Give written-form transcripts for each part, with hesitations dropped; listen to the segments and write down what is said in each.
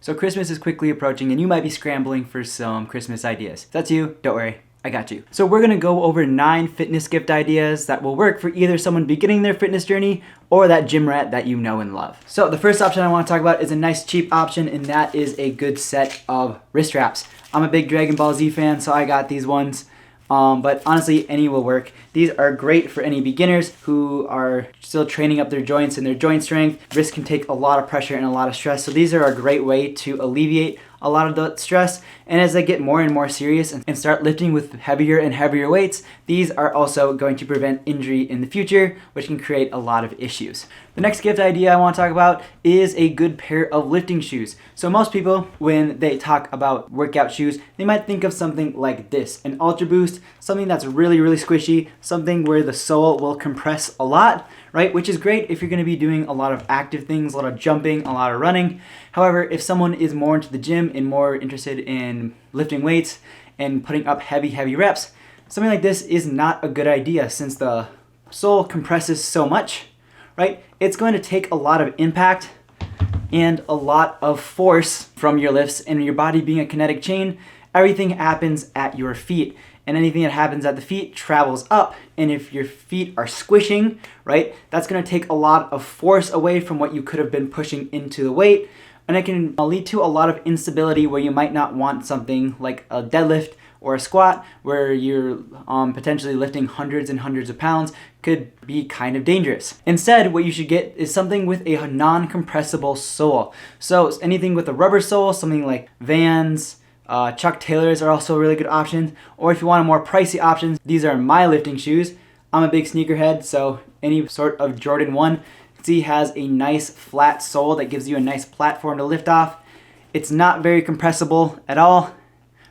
So Christmas is quickly approaching and you might be scrambling for some Christmas ideas. If that's you, don't worry, I got you. So we're gonna go over 9 fitness gift ideas that will work for either someone beginning their fitness journey or that gym rat that you know and love. So the first option I wanna talk about is a nice cheap option, and that is a good set of wrist wraps. I'm a big Dragon Ball Z fan, so I got these ones. But honestly, any will work. These are great for any beginners who are still training up their joints and their joint strength. Wrist can take a lot of pressure and a lot of stress, so these are a great way to alleviate a lot of the stress. And as they get more and more serious and start lifting with heavier and heavier weights, these are also going to prevent injury in the future, which can create a lot of issues. The next gift idea I want to talk about is a good pair of lifting shoes. So most people, when they talk about workout shoes, they might think of something like this, an Ultra Boost, something that's really, really squishy, something where the sole will compress a lot, right? Which is great if you're going to be doing a lot of active things, a lot of jumping, a lot of running. However, if someone is more into the gym and more interested in lifting weights and putting up heavy reps, something like this is not a good idea since the sole compresses so much, right? It's going to take a lot of impact and a lot of force from your lifts, and your body being a kinetic chain, everything happens at your feet. And anything that happens at the feet travels up. And if your feet are squishing, right, that's gonna take a lot of force away from what you could have been pushing into the weight. And it can lead to a lot of instability where you might not want something like a deadlift or a squat where you're potentially lifting hundreds and hundreds of pounds. Could be kind of dangerous. Instead, what you should get is something with a non-compressible sole. So anything with a rubber sole, something like Vans, Chuck Taylors are also a really good option. Or if you want a more pricey option, these are my lifting shoes. I'm a big sneakerhead, so any sort of Jordan 1. See, has a nice flat sole that gives you a nice platform to lift off. It's not very compressible at all,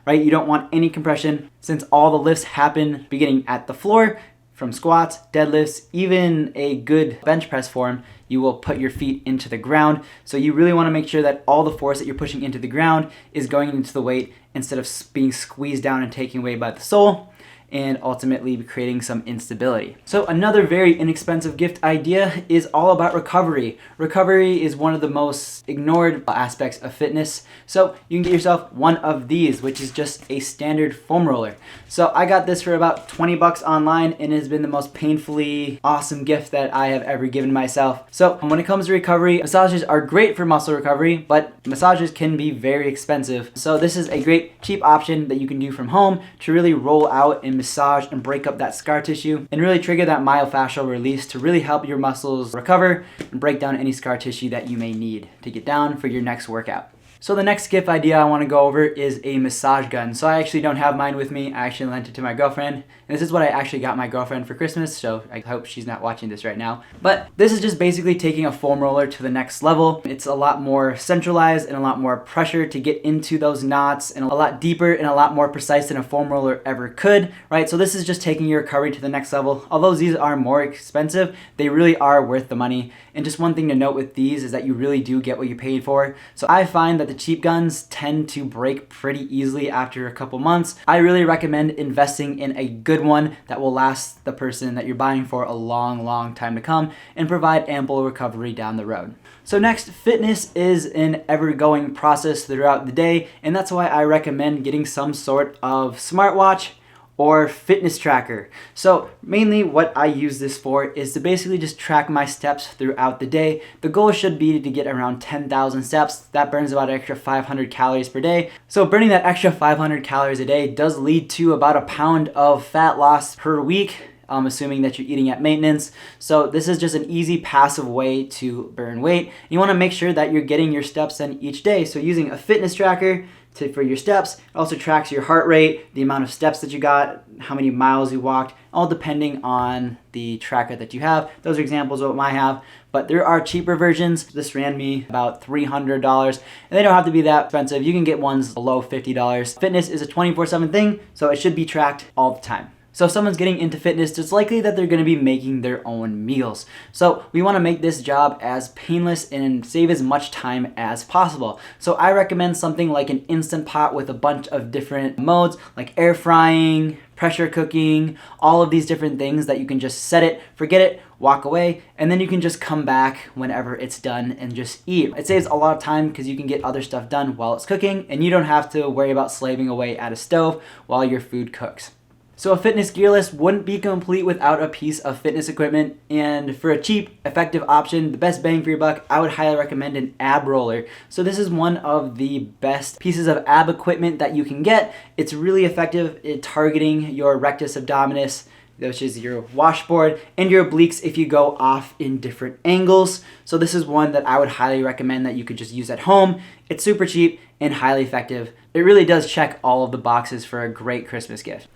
right? You don't want any compression since all the lifts happen beginning at the floor. From squats, deadlifts, even a good bench press form, you will put your feet into the ground. So you really want to make sure that all the force that you're pushing into the ground is going into the weight instead of being squeezed down and taken away by the sole, and ultimately creating some instability. So another very inexpensive gift idea is all about recovery. Recovery is one of the most ignored aspects of fitness. So you can get yourself one of these, which is just a standard foam roller. So I got this for about 20 bucks online, and it has been the most painfully awesome gift that I have ever given myself. So when it comes to recovery, massages are great for muscle recovery, but massages can be very expensive. So this is a great cheap option that you can do from home to really roll out and massage and break up that scar tissue and really trigger that myofascial release to really help your muscles recover and break down any scar tissue that you may need to get down for your next workout. So the next gift idea I want to go over is a massage gun. So I actually don't have mine with me. I actually lent it to my girlfriend. And this is what I actually got my girlfriend for Christmas, so I hope she's not watching this right now. But this is just basically taking a foam roller to the next level. It's a lot more centralized and a lot more pressure to get into those knots, and a lot deeper and a lot more precise than a foam roller ever could, right? So this is just taking your recovery to the next level. Although these are more expensive, they really are worth the money. And just one thing to note with these is that you really do get what you paid for. So I find that the cheap guns tend to break pretty easily after a couple months. I really recommend investing in a good one that will last the person that you're buying for a long time to come and provide ample recovery down the road. So next, fitness is an ever-going process throughout the day, and that's why I recommend getting some sort of smartwatch or fitness tracker. So mainly what I use this for is to basically just track my steps throughout the day. The goal should be to get around 10,000 steps. That burns about an extra 500 calories per day. So burning that extra 500 calories a day does lead to about a pound of fat loss per week, assuming that you're eating at maintenance. So this is just an easy passive way to burn weight. You want to make sure that you're getting your steps in each day. So using a fitness tracker for your steps, it also tracks your heart rate, the amount of steps that you got, how many miles you walked, all depending on the tracker that you have. Those are examples of what I have, but there are cheaper versions. This ran me about $300, and they don't have to be that expensive. You can get ones below $50. Fitness is a 24/7 thing, so it should be tracked all the time. So if someone's getting into fitness, it's likely that they're going to be making their own meals. So we want to make this job as painless and save as much time as possible. So I recommend something like an Instant Pot with a bunch of different modes, like air frying, pressure cooking, all of these different things that you can just set it, forget it, walk away, and then you can just come back whenever it's done and just eat. It saves a lot of time because you can get other stuff done while it's cooking, and you don't have to worry about slaving away at a stove while your food cooks. So a fitness gear list wouldn't be complete without a piece of fitness equipment, and for a cheap, effective option, the best bang for your buck, I would highly recommend an ab roller. So this is one of the best pieces of ab equipment that you can get. It's really effective at targeting your rectus abdominis, which is your washboard, and your obliques if you go off in different angles. So this is one that I would highly recommend that you could just use at home. It's super cheap and highly effective. It really does check all of the boxes for a great Christmas gift.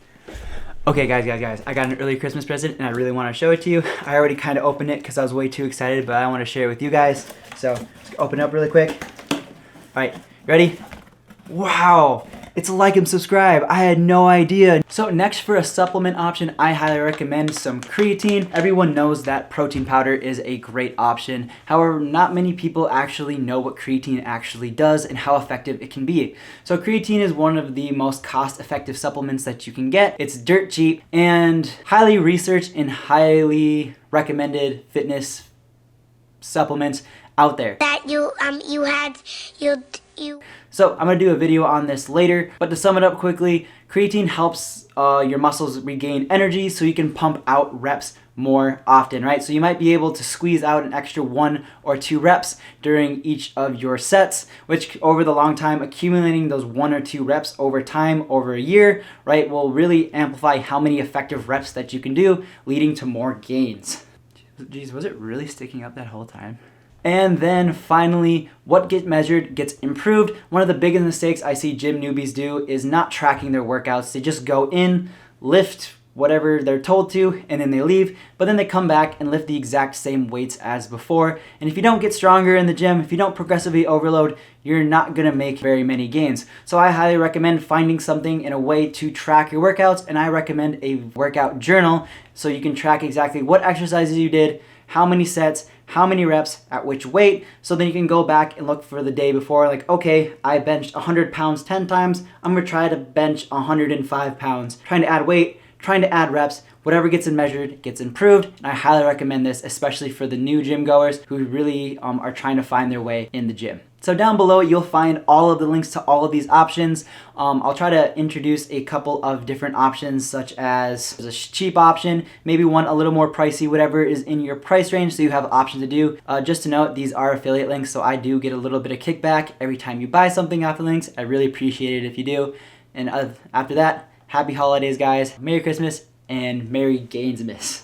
Okay guys, I got an early Christmas present and I really want to show it to you. I already kind of opened it because I was way too excited, but I want to share it with you guys. So let's open it up really quick. All right, ready? Wow, it's like and subscribe. I had no idea. So next, for a supplement option, I highly recommend some creatine. Everyone knows that protein powder is a great option. However, not many people actually know what creatine actually does and how effective it can be. So creatine is one of the most cost-effective supplements that you can get. It's dirt cheap and highly researched and highly recommended fitness supplements out there. That you So I'm gonna do a video on this later, but to sum it up quickly, creatine helps your muscles regain energy so you can pump out reps more often, right? So you might be able to squeeze out an extra 1 or 2 reps during each of your sets, which over the long time, accumulating those 1 or 2 reps over time, over a year, right, will really amplify how many effective reps that you can do, leading to more gains. Geez, was it really sticking up that whole time? And then finally, what gets measured gets improved. One of the biggest mistakes I see gym newbies do is not tracking their workouts. They just go in, lift whatever they're told to, and then they leave, but then they come back and lift the exact same weights as before. And if you don't get stronger in the gym, if you don't progressively overload, you're not gonna make very many gains. So I highly recommend finding something in a way to track your workouts, and I recommend a workout journal so you can track exactly what exercises you did, how many sets, how many reps, at which weight, so then you can go back and look for the day before, like, okay, I benched 100 pounds 10 times, I'm gonna try to bench 105 pounds. Trying to add weight, trying to add reps, whatever gets measured gets improved, and I highly recommend this, especially for the new gym goers who really are trying to find their way in the gym. So down below, you'll find all of the links to all of these options. I'll try to introduce a couple of different options, such as a cheap option, maybe one a little more pricey, whatever is in your price range, so you have options to do. Just to note, these are affiliate links, so I do get a little bit of kickback every time you buy something off the links. I really appreciate it if you do. And after that, happy holidays, guys. Merry Christmas and Merry Gainsmas.